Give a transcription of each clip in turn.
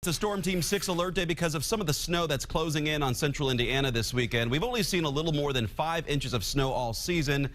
It's a Storm Team 6 alert day because of some of the snow that's closing in on central Indiana this weekend. We've only seen a little more than 5 inches of snow all season.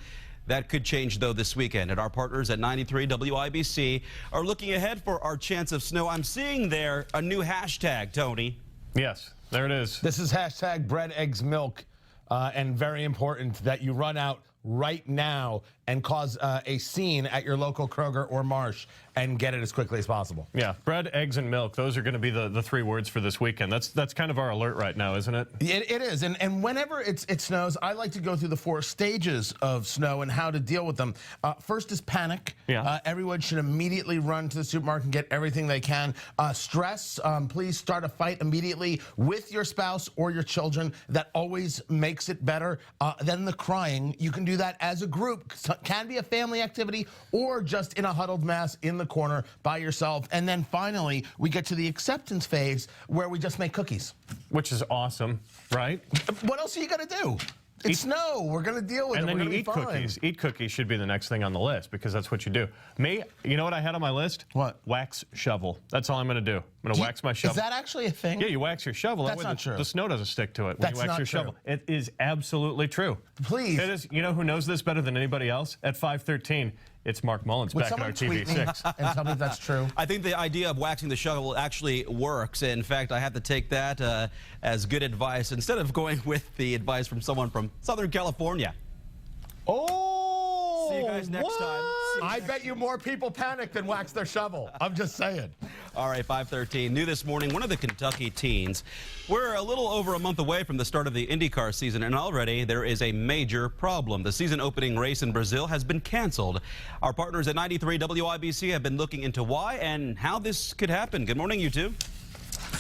That could change, though, this weekend. And our partners at 93 WIBC are looking ahead for our chance of snow. I'm seeing there a new hashtag, Tony. Yes, there it is. This is hashtag bread, eggs, milk, and very important that you run out right now and cause a scene at your local Kroger or Marsh and get it as quickly as possible. Yeah, bread, eggs, and milk. Those are going to be the 3 words for this weekend. That's kind of our alert right now, isn't it? It is. And whenever it snows, I like to go through the 4 stages of snow and how to deal with them. First is panic. Yeah. Everyone should immediately run to the supermarket and get everything they can. Stress, please start a fight immediately with your spouse or your children. That always makes it better. Then the crying, you can do that as a group. Can be a family activity or just in a huddled mass in the corner by yourself. And then finally, we get to the acceptance phase where we just make cookies. Which is awesome, right? What else are you going to do? It's snow. We're going to deal with it. And then We're you eat gonna be fine. cookies. Eat cookies should be the next thing on the list because that's what you do. Me, you know what I had on my list? What? Wax shovel. That's all I'm going to do. I'm going to wax my shovel. Is that actually a thing? Yeah, you wax your shovel. That's that way not true. The snow doesn't stick to it when you wax your shovel. It is absolutely true. Please. It is. You know who knows this better than anybody else? At 5:13, it's Mark Mullins back at our TV 6. And tell me if that's true. I think the idea of waxing the shovel actually works. In fact, I have to take that as good advice instead of going with the advice from someone from Southern California. Oh! See you guys next time. I bet you more people panic than wax their shovel. I'm just saying. All right, 5:13. New this morning, one of the Kentucky teens. We're a little over a month away from the start of the IndyCar season, and already there is a major problem. The season opening race in Brazil has been canceled. Our partners at 93 WIBC have been looking into why and how this could happen. Good morning, you two.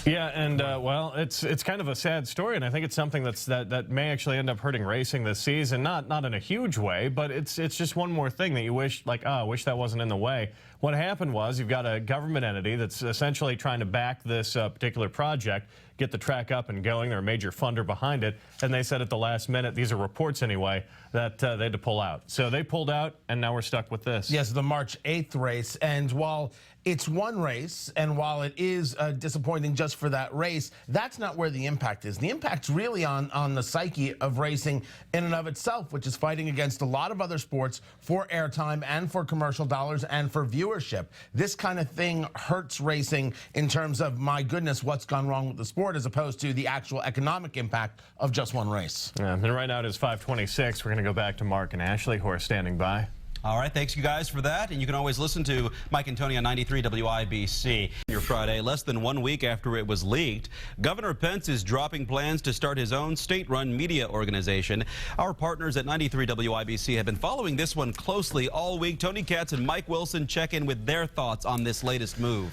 Yeah, and well, it's kind of a sad story, and I think it's something that may actually end up hurting racing this season. Not in a huge way, but it's just one more thing that you wish, like, I wish that wasn't in the way. What happened was you've got a government entity that's essentially trying to back this particular project, get the track up and going. They're a major funder behind it, and they said at the last minute, these are reports anyway, that they had to pull out. So they pulled out, and now we're stuck with this. Yes, the March 8th race, and while it's one race, and while it is disappointing just for that race, that's not where the impact is. The impact's really on the psyche of racing in and of itself, which is fighting against a lot of other sports for airtime and for commercial dollars and for viewership. This kind of thing hurts racing in terms of, my goodness, what's gone wrong with the sport, as opposed to the actual economic impact of just one race. Yeah, and right now it is 5:26. We're going to go back to Mark and Ashley, who are standing by. All right, thanks you guys for that. And you can always listen to Mike and Tony on 93 WIBC. Your Friday, less than 1 week after it was leaked, Governor Pence is dropping plans to start his own state-run media organization. Our partners at 93 WIBC have been following this one closely all week. Tony Katz and Mike Wilson check in with their thoughts on this latest move.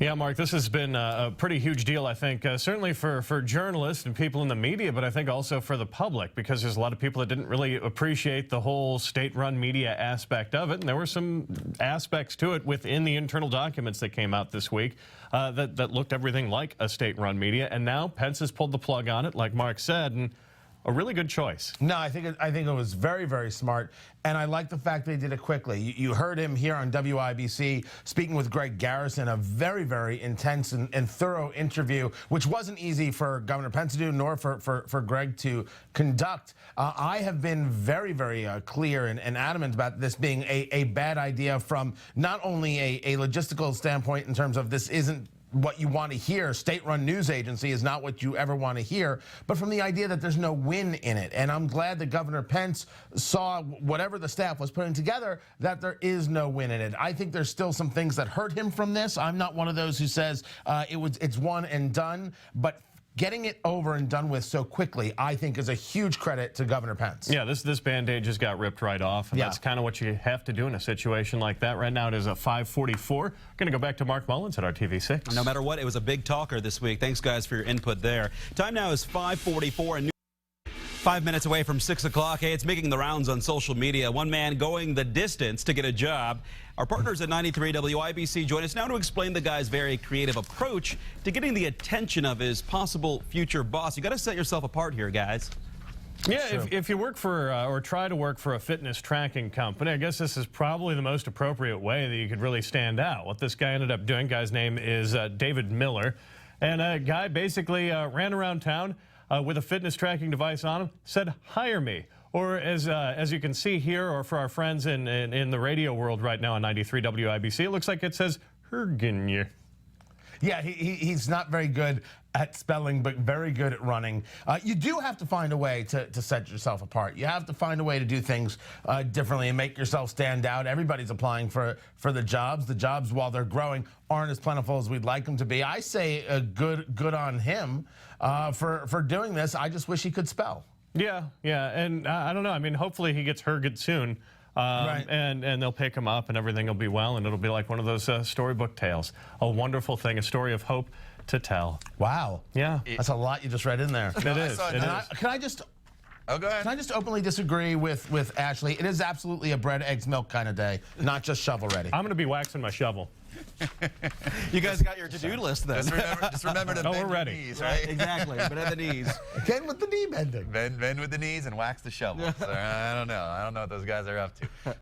Yeah, Mark, this has been a pretty huge deal, I think, certainly for journalists and people in the media, but I think also for the public, because there's a lot of people that didn't really appreciate the whole state-run media aspect of it, and there were some aspects to it within the internal documents that came out this week that looked everything like a state-run media, and now Pence has pulled the plug on it, like Mark said, and a really good choice. No, I think it was very, very smart, and I like the fact they did it quickly. You heard him here on WIBC speaking with Greg Garrison, a very, very intense and thorough interview, which wasn't easy for Governor Pence to do, nor for Greg to conduct. I have been very, very clear and adamant about this being a bad idea from not only a logistical standpoint in terms of this isn't what you want to hear. State-run news agency is not what you ever want to hear, but from the idea that there's no win in it. And I'm glad that Governor Pence saw, whatever the staff was putting together, that there is no win in it. I think there's still some things that hurt him from this. I'm not one of those who says it's one and done, but getting it over and done with so quickly, I think, is a huge credit to Governor Pence. Yeah, this Band-Aid just got ripped right off, and that's kind of what you have to do in a situation like that. Right now it is a 5:44. Going to go back to Mark Mullins at our TV 6. No matter what, it was a big talker this week. Thanks, guys, for your input there. Time now is 5:44, and 5 minutes away from 6 o'clock. Hey, it's making the rounds on social media. One man going the distance to get a job. Our partners at 93 WIBC join us now to explain the guy's very creative approach to getting the attention of his possible future boss. You got to set yourself apart here, guys. Yeah, if you work for or try to work for a fitness tracking company, I guess this is probably the most appropriate way that you could really stand out. What this guy ended up doing, guy's name is David Miller, and a guy basically ran around town with a fitness tracking device on him, said, "Hire me." Or as you can see here, or for our friends in the radio world right now on 93 WIBC, it looks like it says Hergenje. Yeah, he's not very good at spelling, but very good at running. You do have to find a way to set yourself apart. You have to find a way to do things differently and make yourself stand out. Everybody's applying for the jobs. The jobs, while they're growing, aren't as plentiful as we'd like them to be. I say good on him for doing this. I just wish he could spell. Yeah, and I don't know. I mean, hopefully he gets Herget soon. Right. And they'll pick him up and everything will be well, and it'll be like one of those storybook tales. A wonderful thing, a story of hope to tell. Wow. Yeah. That's a lot you just read in there. It is. Can I just... Oh, go ahead. Can I just openly disagree with Ashley? It is absolutely a bread, eggs, milk kind of day, not just shovel ready. I'm going to be waxing my shovel. You guys got your to-do list then. Just remember to bend we're your ready. knees, right? Exactly, but at the knees. Again with the knee bending. Bend with the knees and wax the shovel. So, I don't know what those guys are up to.